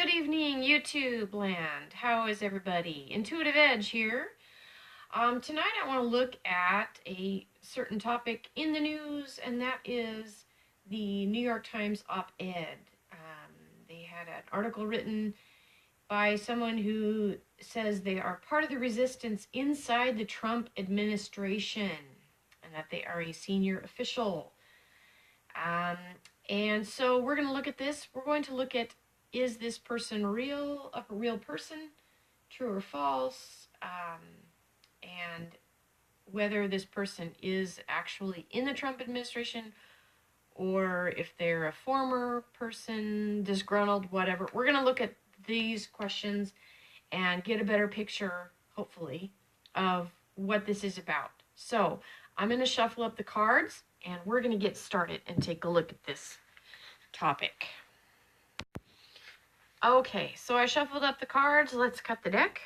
Good evening, YouTube land. How is everybody? Intuitive Edge here. Tonight I want to look at a certain topic in the news, and that is the New York Times op-ed. They had an article written by someone who says they are part of the resistance inside the Trump administration, and that they are a senior official. And so we're going to look at this. We're going to look at, is this person real, a real person, true or false, and whether this person is actually in the Trump administration or if they're a former person, disgruntled, whatever. We're going to look at these questions and get a better picture, hopefully, of what this is about. So I'm going to shuffle up the cards and we're going to get started and take a look at this topic. Okay, so I shuffled up the cards. Let's cut the deck.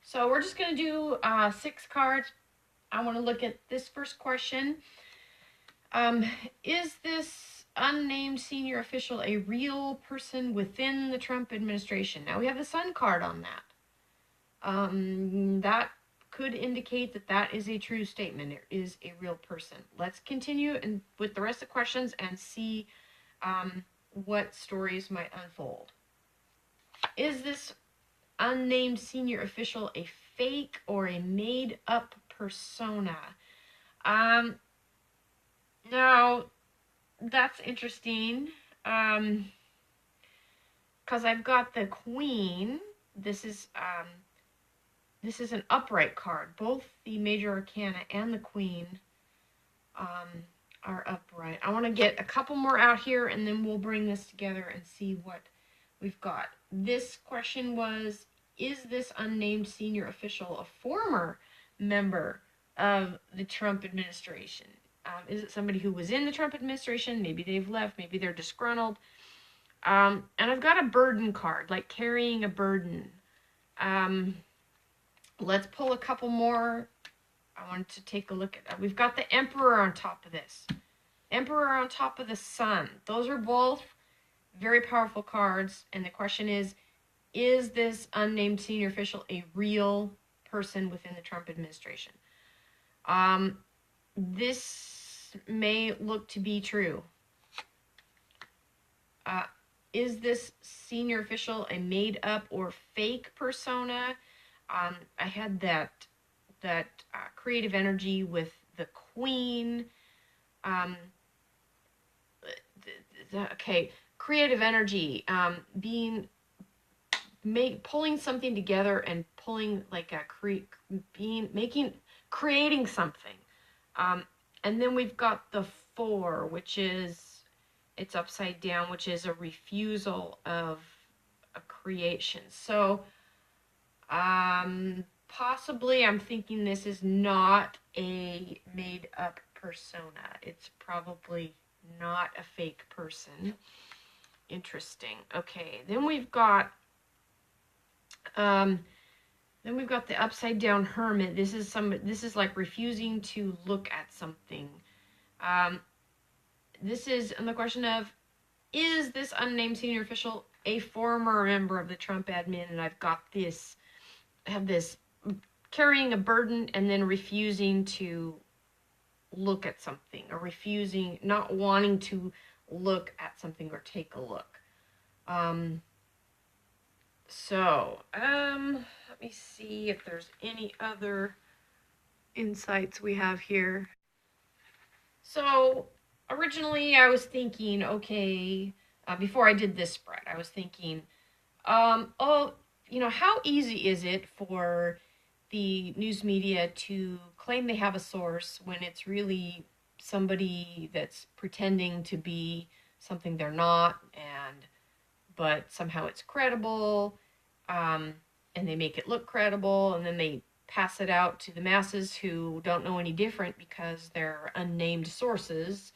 So we're just going to do 6 cards. I want to look at this first question. Is this unnamed senior official a real person within the Trump administration? Now we have the Sun card on that. That could indicate that that is a true statement. It is a real person. Let's continue and with the rest of the questions and see what stories might unfold. Is this unnamed senior official a fake or a made-up persona? Now, that's interesting, because I've got the Queen. This is an upright card. Both the Major Arcana and the Queen are upright. I want to get a couple more out here, and then we'll bring this together and see what we've got. This question was, is this unnamed senior official a former member of the Trump administration? Is it somebody who was in the Trump administration? Maybe they've left. Maybe they're disgruntled. And I've got a burden card, like carrying a burden. Let's pull a couple more. I wanted to take a look at that. We've got the Emperor on top of this. Emperor on top of the Sun. Those are both very powerful cards. And the question is this unnamed senior official a real person within the Trump administration? This may look to be true. Is this senior official a made-up or fake persona? I had that creative energy with the Queen. Okay, creative energy, pulling something together and pulling like creating something. And then we've got the 4, which is, it's upside down, which is a refusal of a creation. So, possibly I'm thinking this is not a made-up persona. It's probably not a fake person. Interesting. Okay, then we've got the upside down Hermit. This is like refusing to look at something. This is on the question of, is this unnamed senior official a former member of the Trump admin? And I've got this, I have this carrying a burden and then refusing to look at something, or refusing, not wanting to look at something or take a look. Let me see if there's any other insights we have here. So originally I was thinking, okay, before I did this spread, I was thinking, how easy is it for the news media to claim they have a source when it's really somebody that's pretending to be something they're not, but somehow it's credible, and they make it look credible, and then they pass it out to the masses who don't know any different because they're unnamed sources.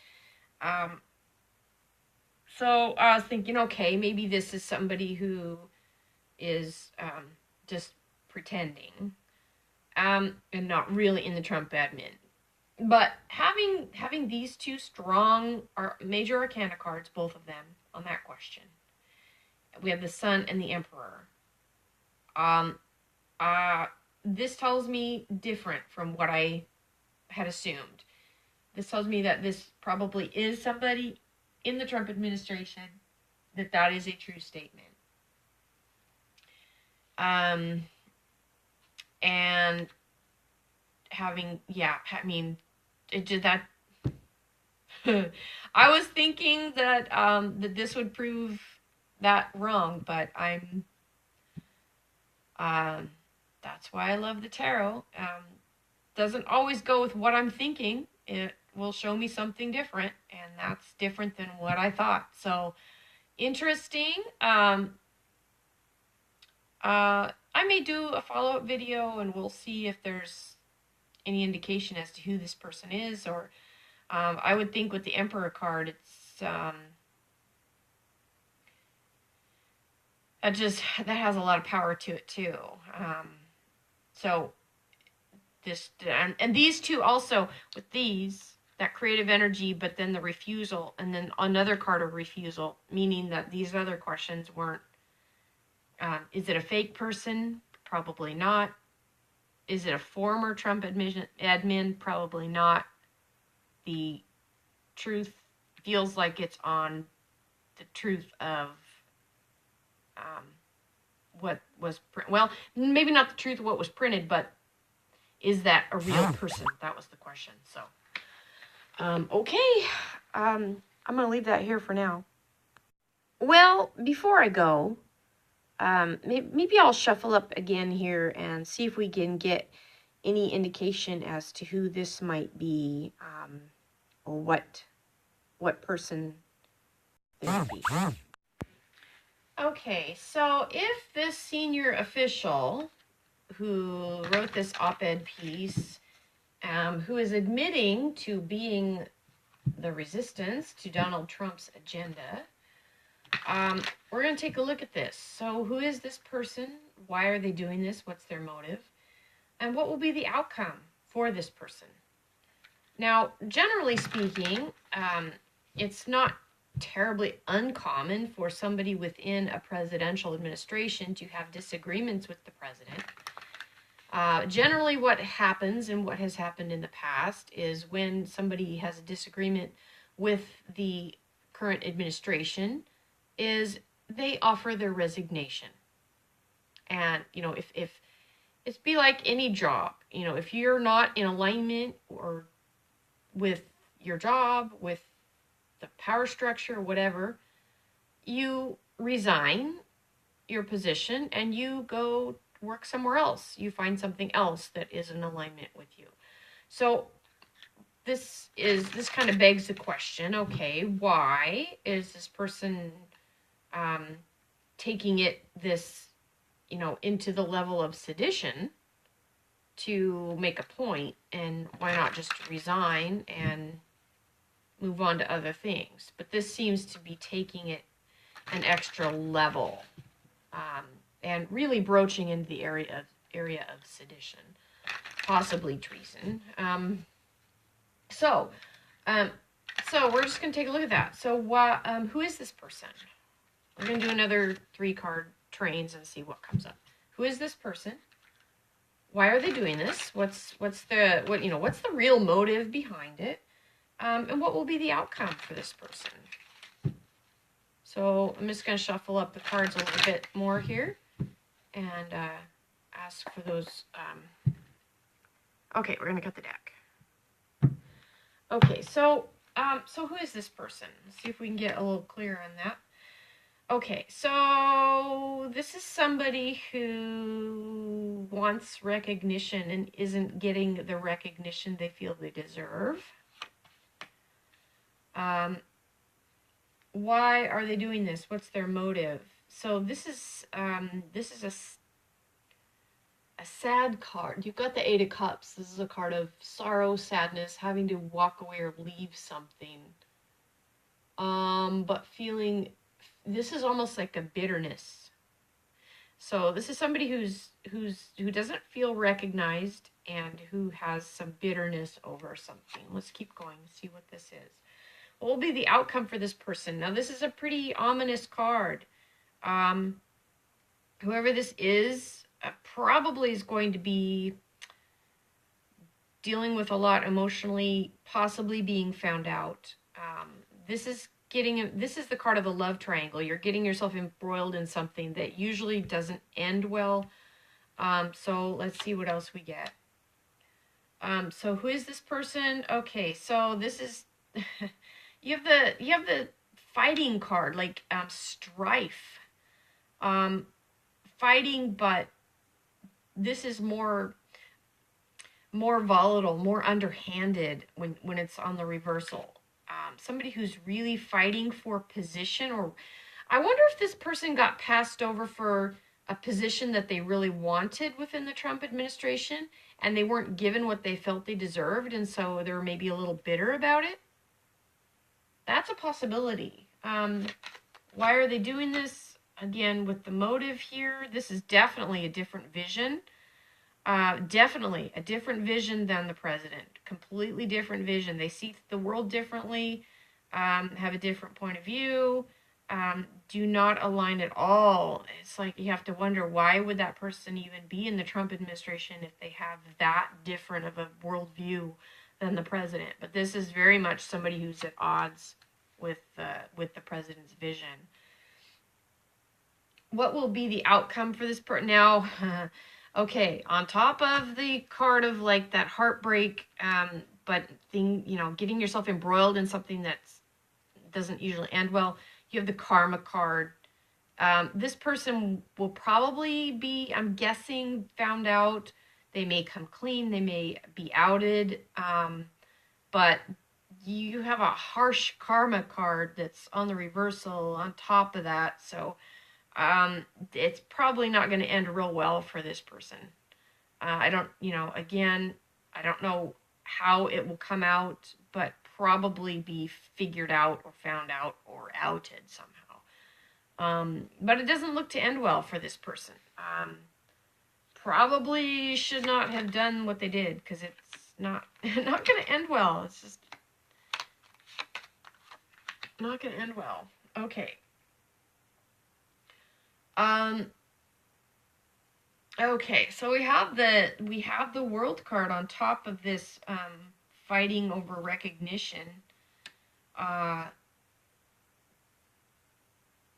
So I was thinking, okay, maybe this is somebody who is just pretending, and not really in the Trump admin. But having these two strong Major Arcana cards, both of them, on that question. We have the Sun and the Emperor. This tells me different from what I had assumed. This tells me that this probably is somebody in the Trump administration, that is a true statement. And having, I mean, it did that. I was thinking that that this would prove that wrong, but that's why I love the tarot. Doesn't always go with what I'm thinking. It will show me something different, and that's different than what I thought. So interesting. I may do a follow-up video, and we'll see if there's any indication as to who this person is. Or I would think with the Emperor card, it's that has a lot of power to it too. So this and these two also, with these, that creative energy, but then the refusal, and then another card of refusal, meaning that these other questions weren't. Is it a fake person? Probably not. Is it a former Trump admin? Probably not. The truth feels like it's on the truth of what was well, maybe not the truth of what was printed, but is that a real person? That was the question. So okay, I'm gonna leave that here for now. Well, before I go, maybe I'll shuffle up again here and see if we can get any indication as to who this might be, or what person this would be. Okay, so if this senior official who wrote this op-ed piece, who is admitting to being the resistance to Donald Trump's agenda, we're going to take a look at this. So who is this person? Why are they doing this? What's their motive? And what will be the outcome for this person? Now, generally speaking, it's not terribly uncommon for somebody within a presidential administration to have disagreements with the president. Generally what happens, and what has happened in the past, is when somebody has a disagreement with the current administration, is they offer their resignation. And, you know, if it's be like any job, you know, if you're not in alignment or with your job, with the power structure, whatever, you resign your position and you go work somewhere else. You find something else that is in alignment with you. So this kind of begs the question, okay, why is this person taking it into the level of sedition to make a point, and why not just resign and move on to other things? But this seems to be taking it an extra level, and really broaching into the area of sedition, possibly treason. So we're just going to take a look at that. So who is this person? We're going to do another 3-card trains and see what comes up. Who is this person? Why are they doing this? What's the real motive behind it? And what will be the outcome for this person? So I'm just going to shuffle up the cards a little bit more here and ask for those. Okay, we're going to cut the deck. Okay, so who is this person? Let's see if we can get a little clearer on that. Okay, so this is somebody who wants recognition and isn't getting the recognition they feel they deserve. Why are they doing this? What's their motive? So this is a sad card. You've got the 8 of Cups. This is a card of sorrow, sadness, having to walk away or leave something. But feeling, this is almost like a bitterness. So this is somebody who doesn't feel recognized and who has some bitterness over something. Let's keep going and see what this is. What will be the outcome for this person? Now, this is a pretty ominous card. Whoever this is probably is going to be dealing with a lot emotionally, possibly being found out. This is the card of the love triangle. You're getting yourself embroiled in something that usually doesn't end well. So let's see what else we get. So who is this person? Okay, so this is you have the fighting card, like strife. Fighting, but this is more volatile, more underhanded when it's on the reversal. Somebody who's really fighting for position, or I wonder if this person got passed over for a position that they really wanted within the Trump administration, and they weren't given what they felt they deserved, and so they're maybe a little bitter about it. That's a possibility. Why are they doing this? Again, with the motive here, this is definitely a different vision. Definitely a different vision than the president. Completely different vision. They see the world differently, have a different point of view, do not align at all. It's like you have to wonder, why would that person even be in the Trump administration if they have that different of a worldview than the president? But this is very much somebody who's at odds with the president's vision. What will be the outcome for this person now? Okay, on top of the card of like that heartbreak, but getting yourself embroiled in something that doesn't usually end well, you have the karma card. This person will probably be, I'm guessing, found out. They may come clean, they may be outed, but you have a harsh karma card that's on the reversal on top of that, so it's probably not going to end real well for this person. I don't know how it will come out, but probably be figured out or found out or outed somehow. But it doesn't look to end well for this person. Probably should not have done what they did, because it's not going to end well. It's just not going to end well. Okay. Okay, so we have the world card on top of this fighting over recognition.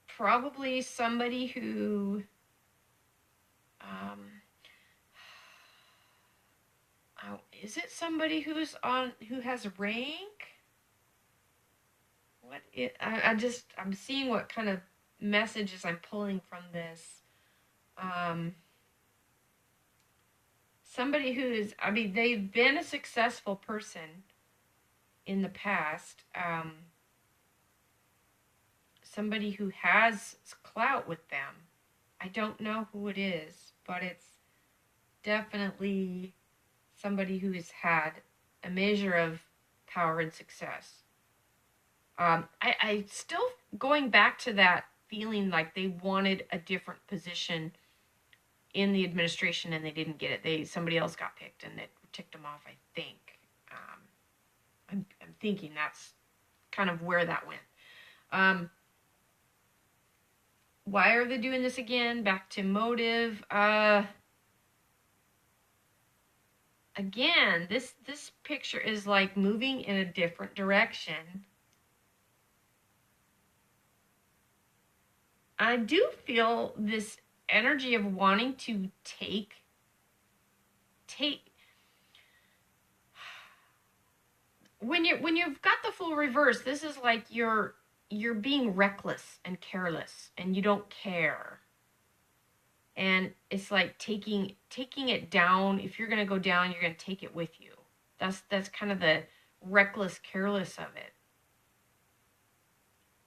Probably somebody who is it somebody who has rank? I'm seeing what kind of messages I'm pulling from this. Somebody they've been a successful person in the past. Somebody who has clout with them. I don't know who it is, but it's definitely somebody who has had a measure of power and success. I still going back to that feeling like they wanted a different position in the administration and they didn't get it. Somebody else got picked and it ticked them off, I think. I'm thinking that's kind of where that went. Why are they doing this again? Back to motive. Again, this picture is like moving in a different direction. I do feel this energy of wanting to take when you've got the full reverse, this is like you're being reckless and careless and you don't care. And it's like taking it down. If you're going to go down, you're going to take it with you. That's kind of the reckless, careless of it.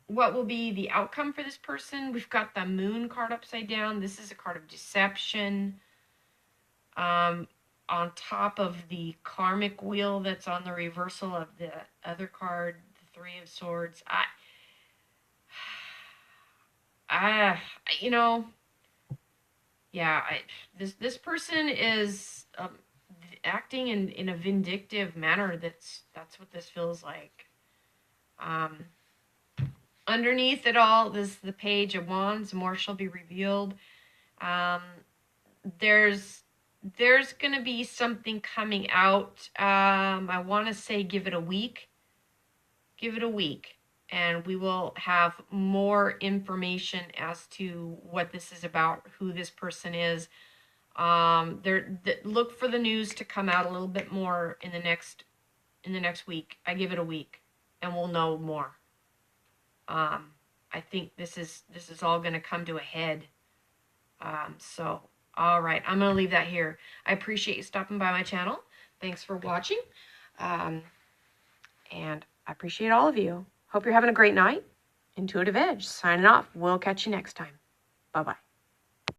What will be the outcome for this person? We've got the moon card upside down. This is a card of deception. On top of the karmic wheel that's on the reversal of the other card, the Three of Swords. This person is acting in a vindictive manner. That's what this feels like. Underneath it all, this is the Page of Wands. More shall be revealed. There's going to be something coming out. I want to say give it a week. Give it a week. And we will have more information as to what this is about, who this person is. Look for the news to come out a little bit more in the next week. I give it a week, and we'll know more. I think this is all going to come to a head. So, all right, I'm going to leave that here. I appreciate you stopping by my channel. Thanks for watching. And I appreciate all of you. Hope you're having a great night. Intuitive Edge signing off. We'll catch you next time. Bye-bye.